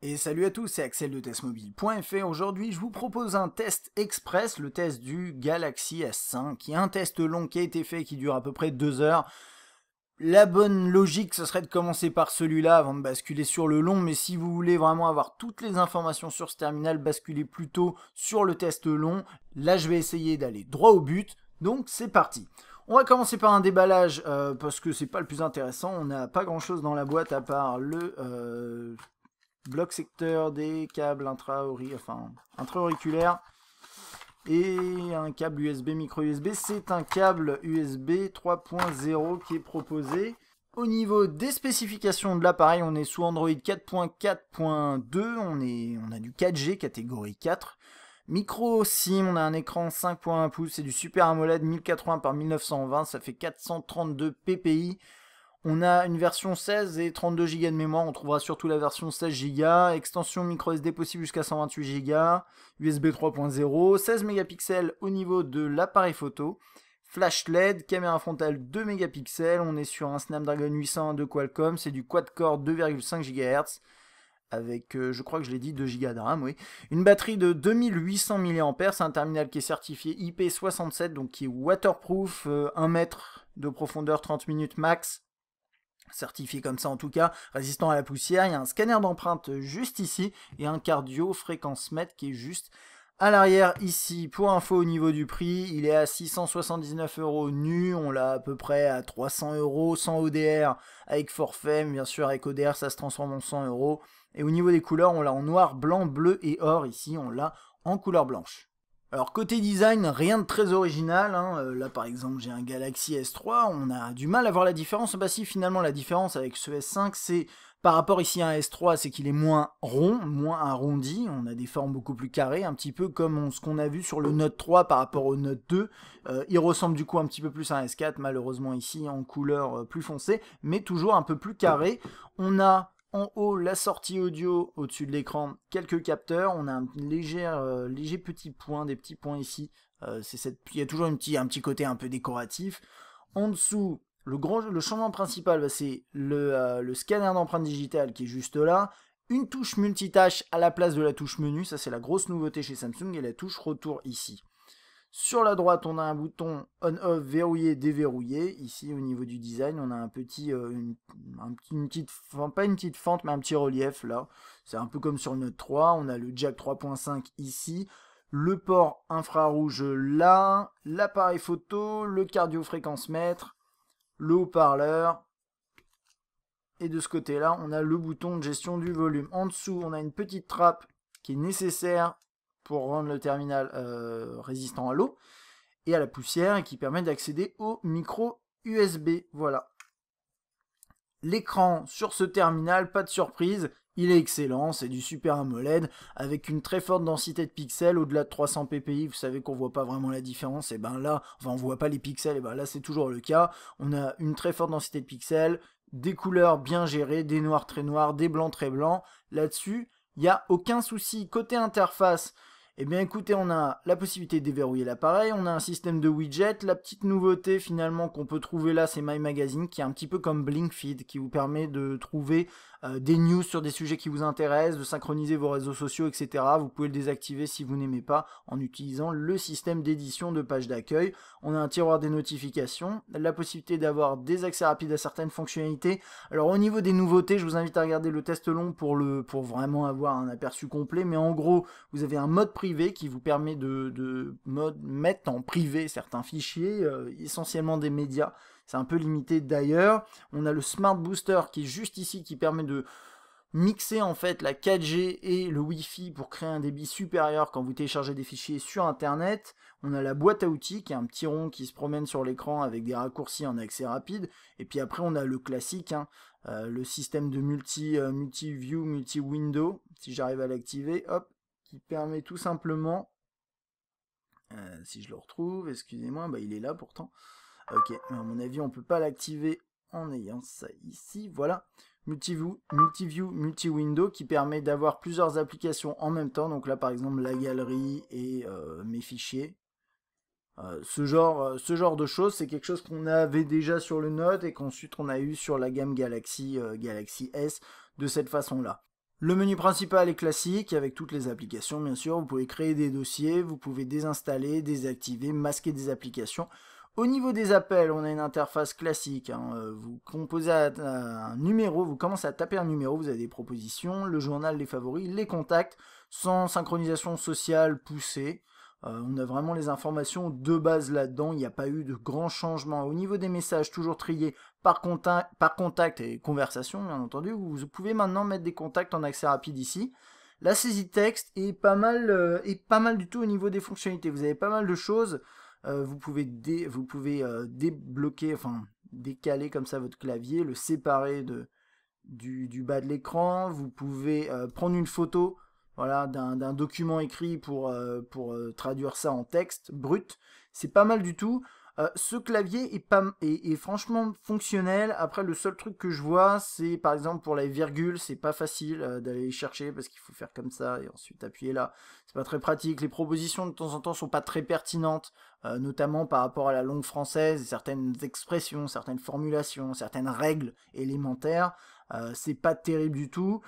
Et salut à tous, c'est Axel de testmobile.fr. Aujourd'hui, je vous propose un test express, le test du Galaxy S5, qui est un test long qui a été fait et qui dure à peu près 2 heures. La bonne logique, ce serait de commencer par celui-là avant de basculer sur le long, mais si vous voulez vraiment avoir toutes les informations sur ce terminal, basculez plutôt sur le test long. Là, je vais essayer d'aller droit au but, donc c'est parti. On va commencer par un déballage, parce que c'est pas le plus intéressant, on n'a pas grand-chose dans la boîte à part le bloc secteur, des câbles intra-auriculaires et un câble USB, micro USB. C'est un câble USB 3.0 qui est proposé. Au niveau des spécifications de l'appareil, on est sous Android 4.4.2, on a du 4G catégorie 4. Micro SIM, on a un écran 5.1 pouces, c'est du Super AMOLED 1080 par 1920, ça fait 432 ppi. On a une version 16 et 32 Go de mémoire, on trouvera surtout la version 16 Go, extension micro SD possible jusqu'à 128 Go, USB 3.0, 16 mégapixels au niveau de l'appareil photo, flash LED, caméra frontale 2 mégapixels, on est sur un Snapdragon 801 de Qualcomm, c'est du quad-core 2,5 GHz, avec, je crois que je l'ai dit, 2 Go de RAM, oui. Une batterie de 2800 mAh, c'est un terminal qui est certifié IP67, donc qui est waterproof, 1 mètre de profondeur, 30 minutes max, certifié comme ça en tout cas, résistant à la poussière. Il y a un scanner d'empreinte juste ici et un cardio fréquence mètre qui est juste à l'arrière ici. Pour info au niveau du prix, il est à 679 € nu, on l'a à peu près à 300 € sans ODR avec forfait, bien sûr avec ODR ça se transforme en 100 €. Et au niveau des couleurs, on l'a en noir, blanc, bleu et or, ici on l'a en couleur blanche. Alors côté design, rien de très original, hein. Là par exemple j'ai un Galaxy S3, on a du mal à voir la différence. Bah si, finalement la différence avec ce S5 c'est par rapport ici à un S3, c'est qu'il est moins rond, moins arrondi, on a des formes beaucoup plus carrées, un petit peu comme ce qu'on a vu sur le Note 3 par rapport au Note 2. Il ressemble du coup un petit peu plus à un S4, malheureusement ici en couleur plus foncée, mais toujours un peu plus carré. On a en haut, la sortie audio au-dessus de l'écran, quelques capteurs. On a un léger petit point, des petits points ici. Il y a toujours un petit côté un peu décoratif. En dessous, le changement principal, c'est le scanner d'empreinte digitale qui est juste là. Une touche multitâche à la place de la touche menu. Ça, c'est la grosse nouveauté chez Samsung. Et la touche retour ici. Sur la droite, on a un bouton on-off verrouillé, déverrouillé. Ici, au niveau du design, on a pas une petite fente, mais un petit relief là. C'est un peu comme sur le Note 3. On a le jack 3.5 ici, le port infrarouge là, l'appareil photo, le cardio fréquence mètre, le haut-parleur. Et de ce côté-là, on a le bouton de gestion du volume. En dessous, on a une petite trappe qui est nécessaire pour rendre le terminal résistant à l'eau et à la poussière et qui permet d'accéder au micro USB. Voilà. L'écran sur ce terminal, pas de surprise, il est excellent, c'est du Super AMOLED avec une très forte densité de pixels, au-delà de 300 ppi, vous savez qu'on voit pas vraiment la différence, et ben là, enfin on voit pas les pixels, et ben là c'est toujours le cas, on a une très forte densité de pixels, des couleurs bien gérées, des noirs très noirs, des blancs très blancs, là-dessus, il n'y a aucun souci. Côté interface, eh bien écoutez, on a la possibilité de déverrouiller l'appareil, on a un système de widget, la petite nouveauté finalement qu'on peut trouver là c'est My Magazine qui est un petit peu comme Blinkfeed qui vous permet de trouver des news sur des sujets qui vous intéressent, de synchroniser vos réseaux sociaux, etc. Vous pouvez le désactiver si vous n'aimez pas en utilisant le système d'édition de page d'accueil. On a un tiroir des notifications, la possibilité d'avoir des accès rapides à certaines fonctionnalités. Alors au niveau des nouveautés, je vous invite à regarder le test long pour vraiment avoir un aperçu complet, mais en gros, vous avez un mode privé qui vous permet de mettre en privé certains fichiers, essentiellement des médias. C'est un peu limité d'ailleurs. On a le Smart Booster qui est juste ici, qui permet de mixer en fait la 4G et le Wi-Fi pour créer un débit supérieur quand vous téléchargez des fichiers sur Internet. On a la boîte à outils qui est un petit rond qui se promène sur l'écran avec des raccourcis en accès rapide. Et puis après on a le classique, hein, le système de multi-view, multi-window, si j'arrive à l'activer, hop, qui permet tout simplement, si je le retrouve, excusez-moi, bah il est là pourtant. Ok, mais à mon avis, on peut pas l'activer en ayant ça ici. Voilà, multiview, multi-window qui permet d'avoir plusieurs applications en même temps. Donc là, par exemple, la galerie et mes fichiers. Ce genre de choses, c'est quelque chose qu'on avait déjà sur le Note et qu'ensuite on a eu sur la gamme Galaxy S de cette façon-là. Le menu principal est classique avec toutes les applications bien sûr, vous pouvez créer des dossiers, vous pouvez désinstaller, désactiver, masquer des applications. Au niveau des appels, on a une interface classique, vous composez un numéro, vous commencez à taper un numéro, vous avez des propositions, le journal, les favoris, les contacts, sans synchronisation sociale poussée. On a vraiment les informations de base là-dedans, il n'y a pas eu de grands changements. Au niveau des messages, toujours triés par contact et conversation, bien entendu, vous pouvez maintenant mettre des contacts en accès rapide ici. La saisie de texte est pas mal du tout au niveau des fonctionnalités. Vous avez pas mal de choses. Vous pouvez débloquer, enfin décaler comme ça votre clavier, le séparer du bas de l'écran. Vous pouvez prendre une photo, voilà, d'un document écrit pour traduire ça en texte brut. C'est pas mal du tout. Ce clavier est franchement fonctionnel. Après, le seul truc que je vois, c'est par exemple pour la virgule, c'est pas facile d'aller les chercher parce qu'il faut faire comme ça et ensuite appuyer là. C'est pas très pratique. Les propositions de temps en temps sont pas très pertinentes, notamment par rapport à la langue française, certaines expressions, certaines formulations, certaines règles élémentaires. C'est pas terrible du tout.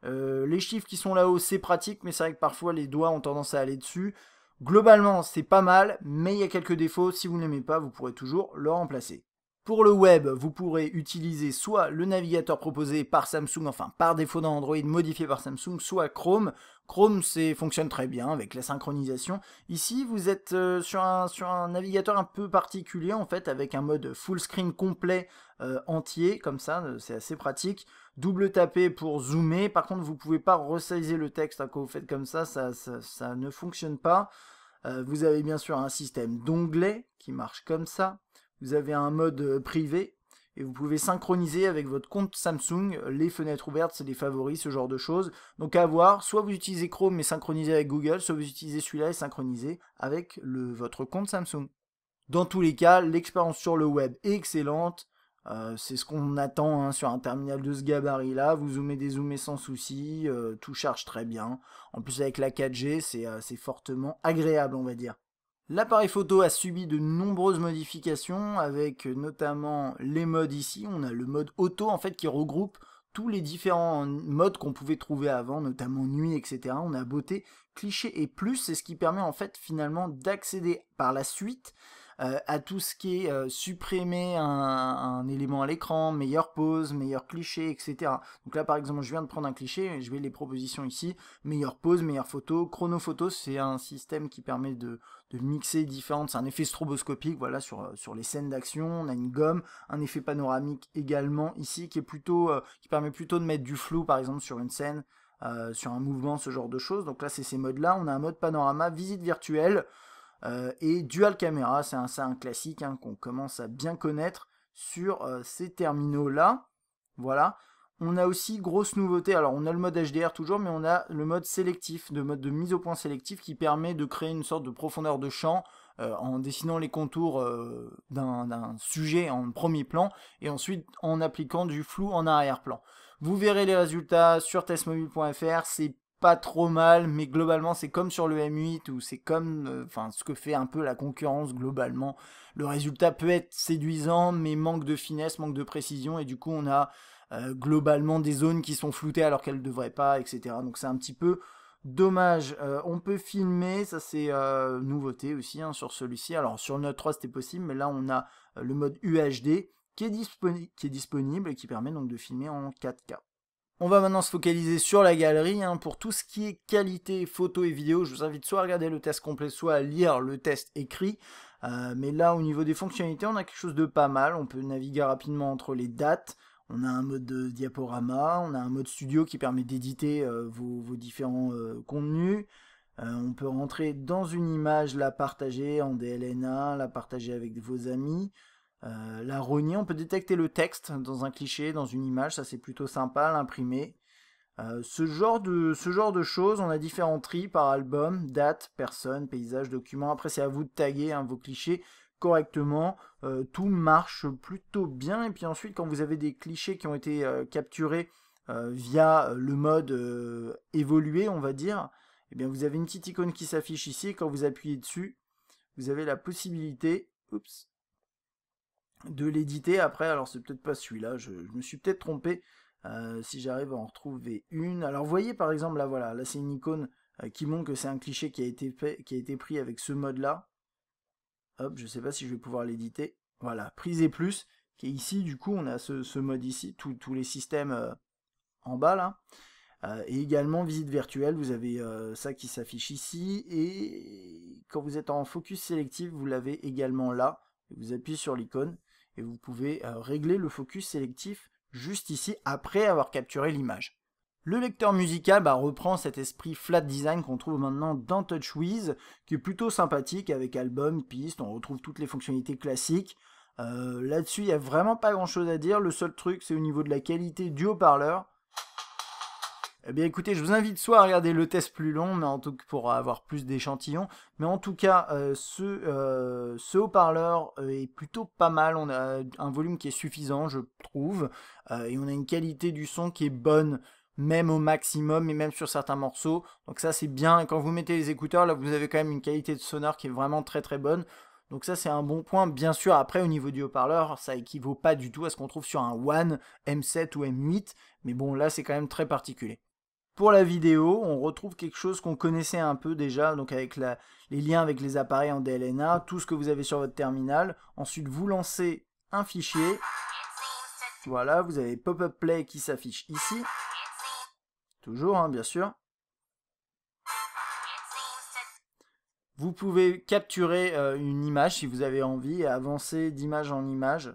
Les chiffres qui sont là-haut, c'est pratique, mais c'est vrai que parfois les doigts ont tendance à aller dessus. Globalement, c'est pas mal, mais il y a quelques défauts. Si vous n'aimez pas, vous pourrez toujours le remplacer. Pour le web, vous pourrez utiliser soit le navigateur proposé par Samsung, enfin par défaut dans Android, modifié par Samsung, soit Chrome. Chrome fonctionne très bien avec la synchronisation. Ici, vous êtes sur un navigateur un peu particulier, en fait, avec un mode full screen complet entier, comme ça, c'est assez pratique. Double tapé pour zoomer. Par contre, vous ne pouvez pas resizer le texte quand vous faites comme ça, ça ne fonctionne pas. Vous avez bien sûr un système d'onglets qui marche comme ça. Vous avez un mode privé et vous pouvez synchroniser avec votre compte Samsung les fenêtres ouvertes, c'est les favoris, ce genre de choses. Donc à voir, soit vous utilisez Chrome et synchronisé avec Google, soit vous utilisez celui-là et synchronisé avec votre compte Samsung. Dans tous les cas, l'expérience sur le web est excellente. C'est ce qu'on attend sur un terminal de ce gabarit-là. Vous zoomez, dézoomez sans souci, tout charge très bien. En plus avec la 4G, c'est fortement agréable, on va dire. L'appareil photo a subi de nombreuses modifications avec notamment les modes ici. On a le mode auto en fait qui regroupe tous les différents modes qu'on pouvait trouver avant, notamment nuit, etc. On a beauté, cliché et plus, c'est ce qui permet en fait finalement d'accéder par la suite à tout ce qui est supprimer un élément à l'écran, meilleure pose, meilleur cliché, etc. Donc là par exemple je viens de prendre un cliché, je vais les propositions ici, meilleure pose, meilleure photo, chronophoto, c'est un système qui permet de mixer différentes, c'est un effet stroboscopique, voilà, sur les scènes d'action. On a une gomme, un effet panoramique également ici qui permet plutôt de mettre du flou par exemple sur une scène, sur un mouvement, ce genre de choses. Donc là c'est ces modes là. On a un mode panorama, visite virtuelle et dual caméra, c'est un classique qu'on commence à bien connaître sur ces terminaux là. Voilà. On a aussi, grosse nouveauté, alors on a le mode HDR toujours, mais on a le mode sélectif, le mode de mise au point sélectif qui permet de créer une sorte de profondeur de champ en dessinant les contours d'un sujet en premier plan et ensuite en appliquant du flou en arrière-plan. Vous verrez les résultats sur testmobile.fr, c'est pas trop mal, mais globalement c'est comme sur le M8 ou c'est comme ce que fait un peu la concurrence globalement. Le résultat peut être séduisant, mais manque de finesse, manque de précision, et du coup on a globalement des zones qui sont floutées alors qu'elles ne devraient pas, etc. Donc c'est un petit peu dommage. On peut filmer, ça c'est nouveauté aussi sur celui-ci. Alors sur le Note 3 c'était possible, mais là on a le mode UHD qui est disponible et qui permet donc de filmer en 4K. On va maintenant se focaliser sur la galerie. Pour tout ce qui est qualité photo et vidéo, je vous invite soit à regarder le test complet, soit à lire le test écrit. Mais là, au niveau des fonctionnalités, on a quelque chose de pas mal. On peut naviguer rapidement entre les dates. On a un mode de diaporama, on a un mode studio qui permet d'éditer vos différents contenus. On peut rentrer dans une image, la partager en DLNA, la partager avec vos amis. La rogner, on peut détecter le texte dans un cliché, dans une image, ça c'est plutôt sympa, l'imprimer. Ce genre de choses, on a différents tris par album, date, personne, paysage, document. Après c'est à vous de taguer vos clichés correctement. Tout marche plutôt bien. Et puis ensuite quand vous avez des clichés qui ont été capturés via le mode évolué, on va dire, eh bien vous avez une petite icône qui s'affiche ici. Et quand vous appuyez dessus, vous avez la possibilité de l'éditer après. Alors c'est peut-être pas celui-là, je me suis peut-être trompé. Si j'arrive à en retrouver une. Alors vous voyez par exemple là voilà, là c'est une icône qui montre que c'est un cliché qui a été pris avec ce mode là. Hop, je sais pas si je vais pouvoir l'éditer. Voilà, prise et plus, qui est ici, du coup on a ce mode ici, tous les systèmes en bas là. Et également visite virtuelle, vous avez ça qui s'affiche ici, et quand vous êtes en focus sélectif, vous l'avez également là. Vous appuyez sur l'icône et vous pouvez régler le focus sélectif juste ici après avoir capturé l'image. Le lecteur musical reprend cet esprit flat design qu'on trouve maintenant dans TouchWiz, qui est plutôt sympathique avec album, piste, on retrouve toutes les fonctionnalités classiques. Là-dessus, il n'y a vraiment pas grand-chose à dire, le seul truc c'est au niveau de la qualité du haut-parleur. Eh bien écoutez, je vous invite soit à regarder le test plus long, mais en tout cas pour avoir plus d'échantillons, mais en tout cas ce haut-parleur est plutôt pas mal, on a un volume qui est suffisant je trouve, et on a une qualité du son qui est bonne, même au maximum et même sur certains morceaux, donc ça c'est bien, et quand vous mettez les écouteurs là vous avez quand même une qualité de sonore qui est vraiment très très bonne. Donc ça c'est un bon point, bien sûr après au niveau du haut-parleur ça équivaut pas du tout à ce qu'on trouve sur un One, M7 ou M8, mais bon là c'est quand même très particulier. Pour la vidéo, on retrouve quelque chose qu'on connaissait un peu déjà, donc avec les liens avec les appareils en DLNA, tout ce que vous avez sur votre terminal. Ensuite, vous lancez un fichier. Voilà, vous avez Pop-up Play qui s'affiche ici. Toujours, hein, bien sûr. Vous pouvez capturer une image si vous avez envie et avancer d'image en image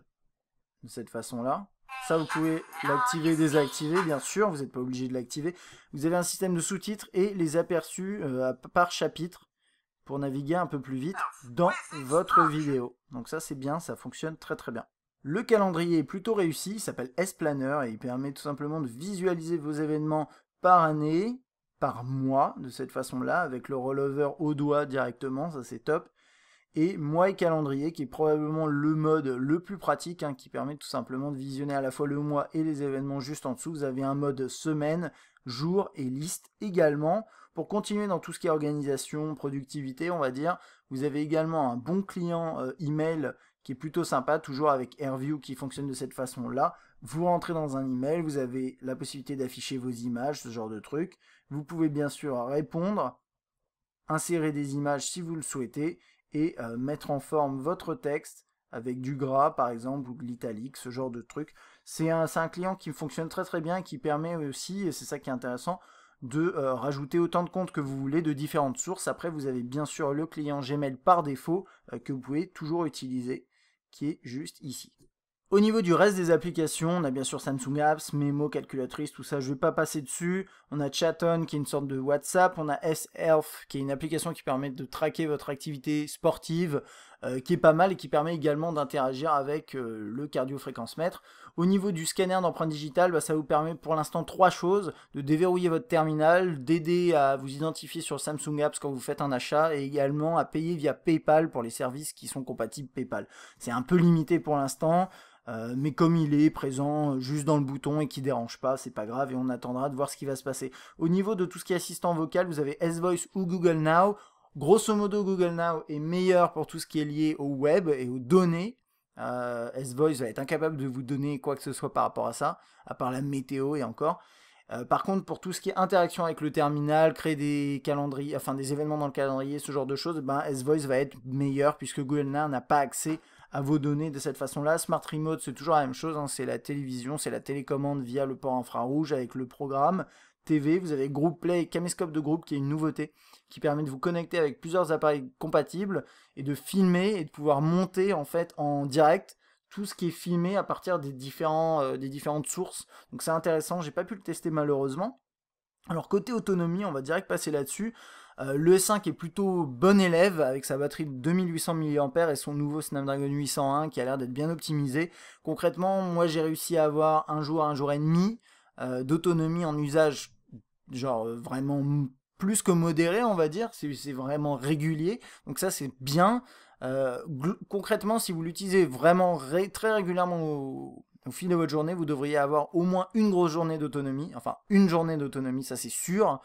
de cette façon-là. Ça, vous pouvez l'activer, désactiver, bien sûr, vous n'êtes pas obligé de l'activer. Vous avez un système de sous-titres et les aperçus par chapitre pour naviguer un peu plus vite dans votre vidéo. Donc ça, c'est bien, ça fonctionne très très bien. Le calendrier est plutôt réussi, il s'appelle S-Planner et il permet tout simplement de visualiser vos événements par année, par mois, de cette façon-là, avec le rollover au doigt directement, ça c'est top. Et mois et calendrier qui est probablement le mode le plus pratique qui permet tout simplement de visionner à la fois le mois et les événements juste en dessous. Vous avez un mode semaine, jour et liste également. Pour continuer dans tout ce qui est organisation, productivité on va dire, vous avez également un bon client email qui est plutôt sympa, toujours avec AirView qui fonctionne de cette façon-là. Vous rentrez dans un email, vous avez la possibilité d'afficher vos images, ce genre de truc. Vous pouvez bien sûr répondre, insérer des images si vous le souhaitez, et mettre en forme votre texte avec du gras par exemple ou de l'italique, ce genre de truc. C'est un client qui fonctionne très très bien et qui permet aussi, et c'est ça qui est intéressant, de rajouter autant de comptes que vous voulez de différentes sources. Après vous avez bien sûr le client Gmail par défaut que vous pouvez toujours utiliser, qui est juste ici. Au niveau du reste des applications, on a bien sûr Samsung Apps, Memo, calculatrice, tout ça, je ne vais pas passer dessus. On a Chaton qui est une sorte de WhatsApp, on a S-Health qui est une application qui permet de traquer votre activité sportive, qui est pas mal et qui permet également d'interagir avec le cardio-fréquence-mètre. Au niveau du scanner d'empreinte digitale, ça vous permet pour l'instant 3 choses, de déverrouiller votre terminal, d'aider à vous identifier sur Samsung Apps quand vous faites un achat et également à payer via PayPal pour les services qui sont compatibles PayPal. C'est un peu limité pour l'instant. Mais comme il est présent juste dans le bouton et qui dérange pas, c'est pas grave et on attendra de voir ce qui va se passer. Au niveau de tout ce qui est assistant vocal, vous avez S-Voice ou Google Now. Grosso modo, Google Now est meilleur pour tout ce qui est lié au web et aux données. S-Voice va être incapable de vous donner quoi que ce soit par rapport à ça, à part la météo et encore. Par contre, pour tout ce qui est interaction avec le terminal, créer des calendriers, enfin des événements dans le calendrier, ce genre de choses, S-Voice va être meilleur puisque Google Now n'a pas accès à vos données de cette façon-là. Smart Remote, c'est toujours la même chose, c'est la télévision, c'est la télécommande via le port infrarouge avec le programme TV. Vous avez Group Play, caméscope de groupe qui est une nouveauté qui permet de vous connecter avec plusieurs appareils compatibles et de filmer et de pouvoir monter en fait en direct tout ce qui est filmé à partir des différentes sources. Donc c'est intéressant, j'ai pas pu le tester malheureusement. Alors côté autonomie, on va direct passer là-dessus. Le S5 est plutôt bon élève avec sa batterie de 2800 mAh et son nouveau Snapdragon 801 qui a l'air d'être bien optimisé. Concrètement, moi j'ai réussi à avoir un jour et demi d'autonomie en usage, genre vraiment plus que modéré on va dire, c'est vraiment régulier, donc ça c'est bien. Concrètement, si vous l'utilisez vraiment très régulièrement au fil de votre journée, vous devriez avoir au moins une grosse journée d'autonomie, enfin une journée d'autonomie, ça c'est sûr,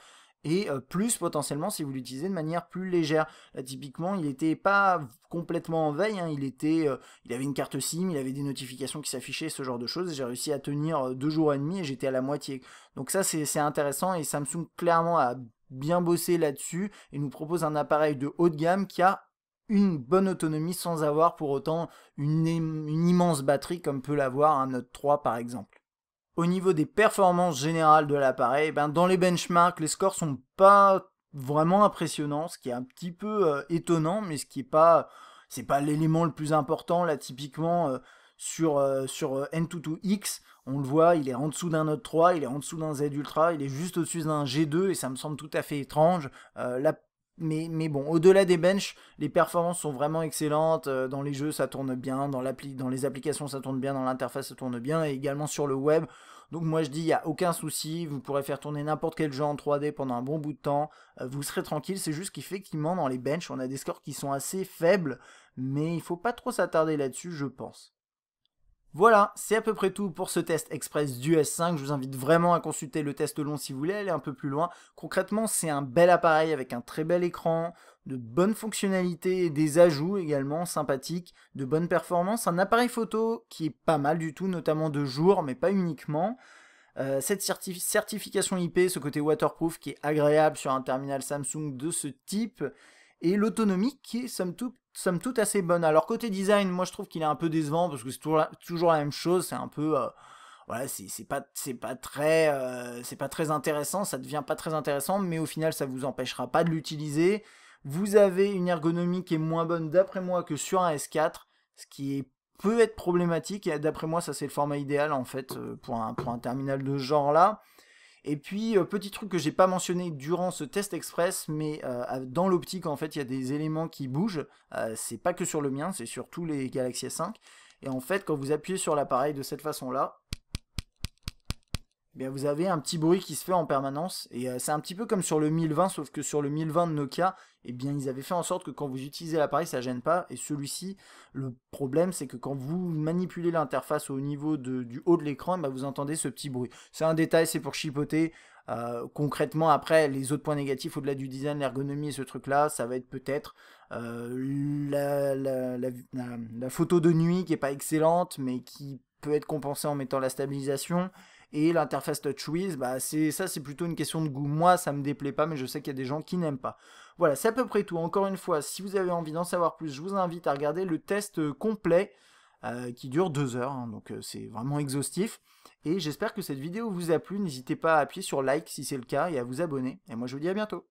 et plus potentiellement si vous l'utilisez de manière plus légère. Là typiquement il n'était pas complètement en veille, hein, il avait une carte SIM, il avait des notifications qui s'affichaient, ce genre de choses, j'ai réussi à tenir 2 jours et demi et j'étais à la moitié. Donc ça c'est intéressant et Samsung clairement a bien bossé là-dessus et nous propose un appareil de haut de gamme qui a une bonne autonomie sans avoir pour autant une immense batterie comme peut l'avoir un Note 3 par exemple. Au niveau des performances générales de l'appareil, ben dans les benchmarks, les scores sont pas vraiment impressionnants, ce qui est un petit peu étonnant, mais ce qui est pas, c'est pas l'élément le plus important. Là, typiquement sur N22X, on le voit, il est en dessous d'un Note 3, il est en dessous d'un Z Ultra, il est juste au-dessus d'un G2 et ça me semble tout à fait étrange. Mais bon, au-delà des benches, les performances sont vraiment excellentes. Dans les jeux, ça tourne bien. Dans les applications, ça tourne bien. Dans l'interface, ça tourne bien. Et également sur le web. Donc moi, je dis, il n'y a aucun souci. Vous pourrez faire tourner n'importe quel jeu en 3D pendant un bon bout de temps. Vous serez tranquille. C'est juste qu'effectivement, dans les benches, on a des scores qui sont assez faibles. Mais il ne faut pas trop s'attarder là-dessus, je pense. Voilà, c'est à peu près tout pour ce test express du S5. Je vous invite vraiment à consulter le test long si vous voulez aller un peu plus loin. Concrètement, c'est un bel appareil avec un très bel écran, de bonnes fonctionnalités et des ajouts également sympathiques, de bonnes performances. Un appareil photo qui est pas mal du tout, notamment de jour, mais pas uniquement. Cette certification IP, ce côté waterproof qui est agréable sur un terminal Samsung de ce type, et l'autonomie qui est somme toute assez bonne. Alors côté design, moi je trouve qu'il est un peu décevant parce que c'est toujours la même chose, c'est un peu voilà, c'est pas très intéressant, ça devient pas très intéressant, mais au final ça vous empêchera pas de l'utiliser. Vous avez une ergonomie qui est moins bonne d'après moi que sur un S4, ce qui peut être problématique, et d'après moi ça c'est le format idéal en fait pour un terminal de ce genre là. Et puis, petit truc que j'ai pas mentionné durant ce test express, mais dans l'optique, en fait, il y a des éléments qui bougent. C'est pas que sur le mien, c'est sur tous les Galaxy S5. Et en fait, quand vous appuyez sur l'appareil de cette façon-là, eh bien, vous avez un petit bruit qui se fait en permanence. Et c'est un petit peu comme sur le 1020, sauf que sur le 1020 de Nokia, eh bien, ils avaient fait en sorte que quand vous utilisez l'appareil, ça gêne pas. Et celui-ci, le problème, c'est que quand vous manipulez l'interface au niveau du haut de l'écran, eh bien, vous entendez ce petit bruit. C'est un détail, c'est pour chipoter. Concrètement, après, les autres points négatifs, au-delà du design, l'ergonomie et ce truc-là, ça va être peut-être la photo de nuit qui est pas excellente, mais qui peut être compensée en mettant la stabilisation. Et l'interface TouchWiz, bah c'est plutôt une question de goût. Moi, ça me déplaît pas, mais je sais qu'il y a des gens qui n'aiment pas. Voilà, c'est à peu près tout. Encore une fois, si vous avez envie d'en savoir plus, je vous invite à regarder le test complet qui dure 2 heures. Hein, donc c'est vraiment exhaustif. Et j'espère que cette vidéo vous a plu. N'hésitez pas à appuyer sur like si c'est le cas et à vous abonner. Et moi, je vous dis à bientôt.